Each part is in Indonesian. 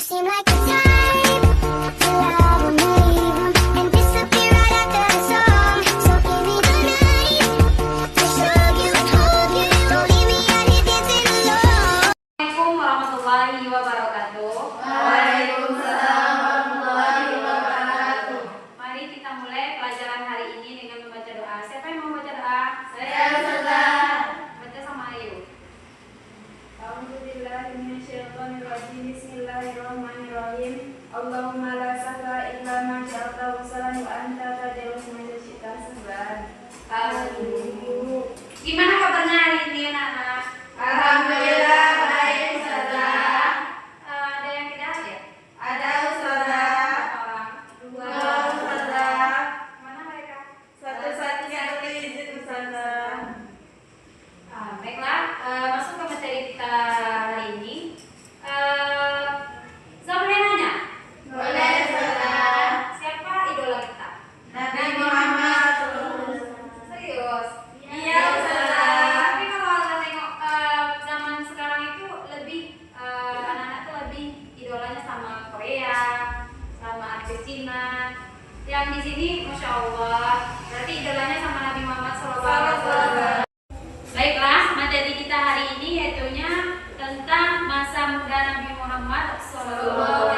seem like the type to love or leave and disappear right after the song. So give me the night to show you and hold you. Don't leave me out here dancing alone. Assalamualaikum warahmatullahi wabarakatuh. Waalaikumsalam warahmatullahi wabarakatuh. Mari kita mulai pelajaran hari ini dengan membaca doa. Siapa yang mau baca doa? Saya Ustazah. Baca sama Ayu. A'udzubillahi minasyaitonirrajim. Bismillahirrahmanirrahim. Allahumma la sahla illa ma ja'altahu sahlan wa anta taj'alul ma syi'ta sahlan. Amin. Gimana kabarnya hari ini anak-anak? Alhamdulillah baik Ustazah. Ada yang tidak hadir? Ada Ustazah. Berapa orang? Dua Ustazah. Mana mereka? Satu-satunya izin Ustazah. Baiklah, masuk ke materi kita hari ini. Saya boleh nanya? Boleh Ustazah. Siapa idola kita? Nabi Muhammad. Serius? Iya Ustazah. Tapi kalau kita tengok zaman sekarang itu lebih anak-anak tuh lebih idolanya sama Korea, sama artis Cina. Yang di sini, masya Allah, berarti idolanya sama Nabi Muhammad SAW. Baiklah, materi kita hari ini yaitunya tentang masa muda Nabi Muhammad SAW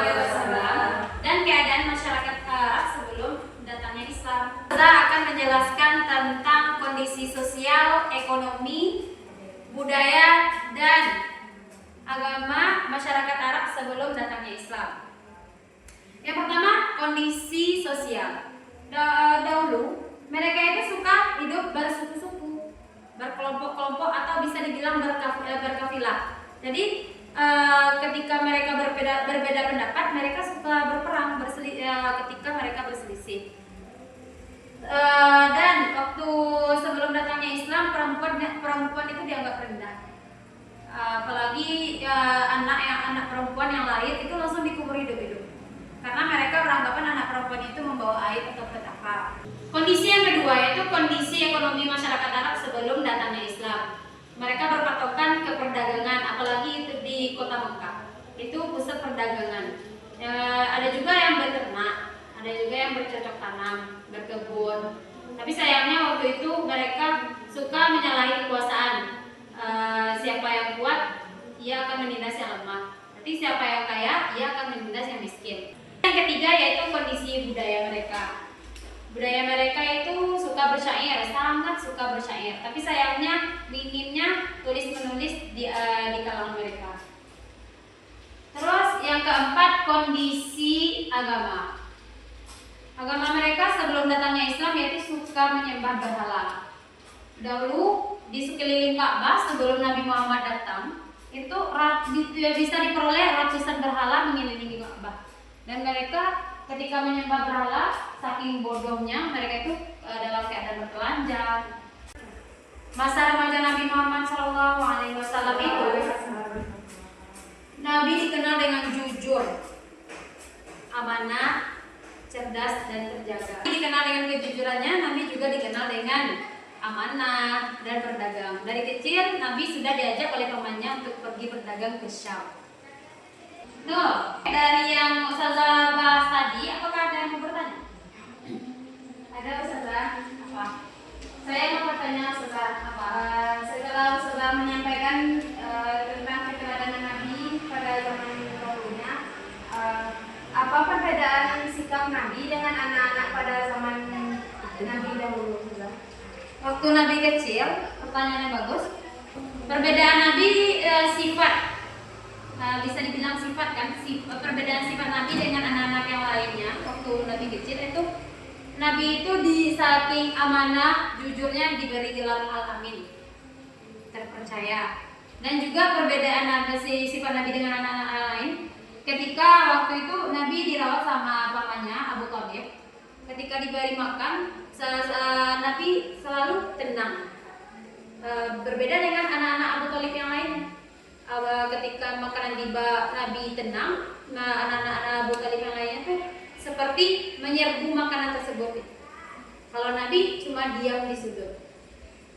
dan keadaan masyarakat Arab sebelum datangnya Islam. Kita akan menjelaskan tentang kondisi sosial, ekonomi, budaya, dan agama masyarakat Arab sebelum datangnya Islam. Yang pertama, kondisi sosial. Dahulu mereka itu suka hidup bersuku-suku, berkelompok-kelompok, atau bisa dibilang berkafilah. Jadi ketika mereka berbeda pendapat, mereka suka berperang ketika mereka berselisih. Dan waktu sebelum datangnya Islam, perempuan itu dianggap rendah. Apalagi anak perempuan yang lahir itu langsung dikubur hidup-hidup, karena mereka beranggapan anak perempuan itu membawa aib atau petaka. Kondisi yang kedua yaitu kondisi ekonomi masyarakat Arab sebelum datangnya Islam. Mereka berpatokan ke perdagangan, apalagi itu di kota Mekah. Itu pusat perdagangan. Ada juga yang beternak, ada juga yang bercocok tanam, berkebun. Tapi sayangnya waktu itu mereka suka menyalahi kekuasaan. Siapa yang kuat, ia akan menindas yang lemah. Nanti siapa yang kaya, ia akan menindas yang miskin. Yang ketiga yaitu kondisi budaya mereka. Budaya mereka itu suka bersyair, sangat suka bersyair. Tapi sayangnya minimnya tulis-menulis di kalangan mereka. Terus yang keempat, kondisi agama. Agama mereka sebelum datangnya Islam yaitu suka menyembah berhala. Dahulu di sekeliling Ka'bah sebelum Nabi Muhammad datang, itu bisa diperoleh ratusan berhala mengelilingi Ka'bah. Dan mereka ketika menyembah berhala, saking bodohnya mereka itu dalam keadaan bertelanjang. Masa remaja Nabi Muhammad SAW itu, Nabi dikenal dengan jujur, amanah, cerdas, dan terjaga. Dikenal dengan kejujurannya, Nabi juga dikenal dengan amanah dan berdagang. Dari kecil Nabi sudah diajak oleh pamannya untuk pergi berdagang ke Syam. Dari yang Ustazah bahas tadi, apakah ada yang mau bertanya? Ada Ustazah? Apa? Saya mau bertanya Ustazah, apa? Setelah Ustazah menyampaikan tentang keteladanan Nabi pada zaman dahulunya, apa perbedaan sikap Nabi dengan anak-anak pada zaman Nabi dahulu, Ustazah? Waktu Nabi kecil, pertanyaannya bagus. Perbedaan Nabi sifat. Bisa dibilang sifat kan, perbedaan sifat Nabi dengan anak-anak yang lainnya. Waktu Nabi kecil itu, Nabi itu di saking amanah, jujurnya diberi gelar Al-Amin, terpercaya. Dan juga perbedaan sifat Nabi dengan anak-anak lain, ketika waktu itu Nabi dirawat sama pamannya Abu Thalib. Ketika diberi makan, Nabi selalu tenang. Berbeda dengan anak-anak Abu Thalib yang lain. Ketika makanan tiba, Nabi tenang. Anak-anak Abu Thalib yang lainnya tuh seperti menyerbu makanan tersebut. Kalau Nabi cuma diam di sudut.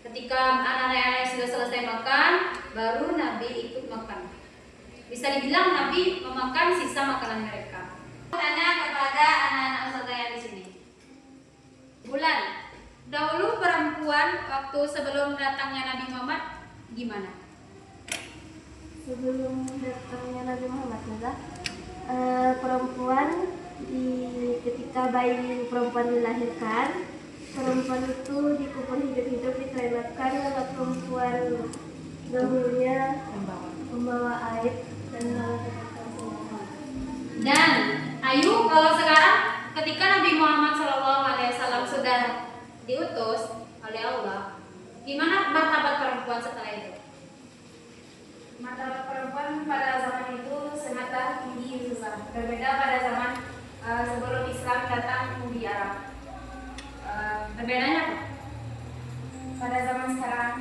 Ketika anak-anak sudah selesai makan, baru Nabi ikut makan. Bisa dibilang Nabi memakan sisa makanan mereka. Tanya kepada anak-anak ustazah yang di sini. Bulan, dahulu perempuan waktu sebelum datangnya Nabi Muhammad gimana? Sebelum datangnya Nabi Muhammad, perempuan ketika bayi perempuan dilahirkan, perempuan itu dikubur hidup-hidup di dikarenakan anak perempuan dahulunya membawa air dan melakukan semua. Dan ayo kalau sekarang ketika Nabi Muhammad SAW sudah diutus oleh Allah, gimana martabat perempuan setelah itu? Martabat perempuan pada zaman itu sangatlah tinggi, berbeda pada zaman sebelum Islam datang di Arab. Perbedaannya apa? Pada zaman sekarang,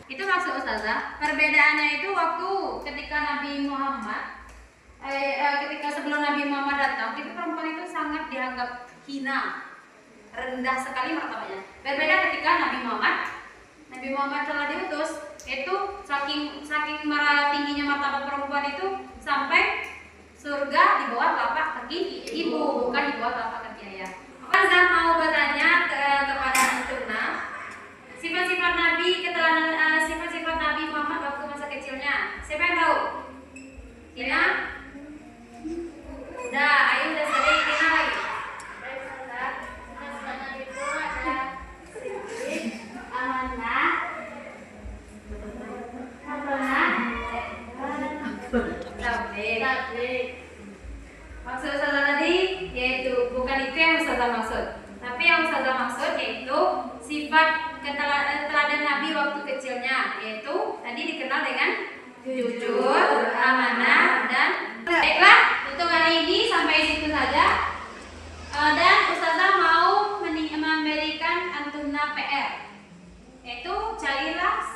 Itu maksud ustazah, perbedaannya itu waktu ketika Nabi Muhammad ketika sebelum Nabi Muhammad datang, itu perempuan itu sangat dianggap hina, rendah sekali martabatnya. Berbeda ketika Nabi Muhammad telah diutus, itu saking tingginya martabat perempuan itu sampai surga di bawah telapak kaki ibu, bukan di bawah telapak kaki ayah. Ustazah mau bertanya kepada Antuna, sifat-sifat Nabi Muhammad waktu masa kecilnya. Siapa yang tahu? Tina? Udah, ayo udah sering. Tina lagi. Nabi itu ada sedikit amanah, tabligh. Maksud Ustazah tadi yaitu bukan itu yang Ustazah maksud, tapi yang Ustazah maksud yaitu sifat teladan Nabi waktu kecilnya, yaitu tadi dikenal dengan jujur, amanah, dan baiklah. Untuk hari ini sampai situ saja. Dan Ustazah mau memberikan Antuna PR, yaitu carilah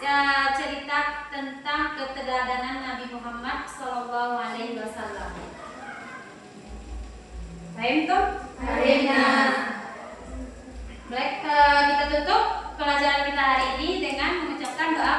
cerita tentang keteladanan Nabi Muhammad SAW. Baik tuh? Baik, kita tutup pelajaran kita hari ini dengan mengucapkan doa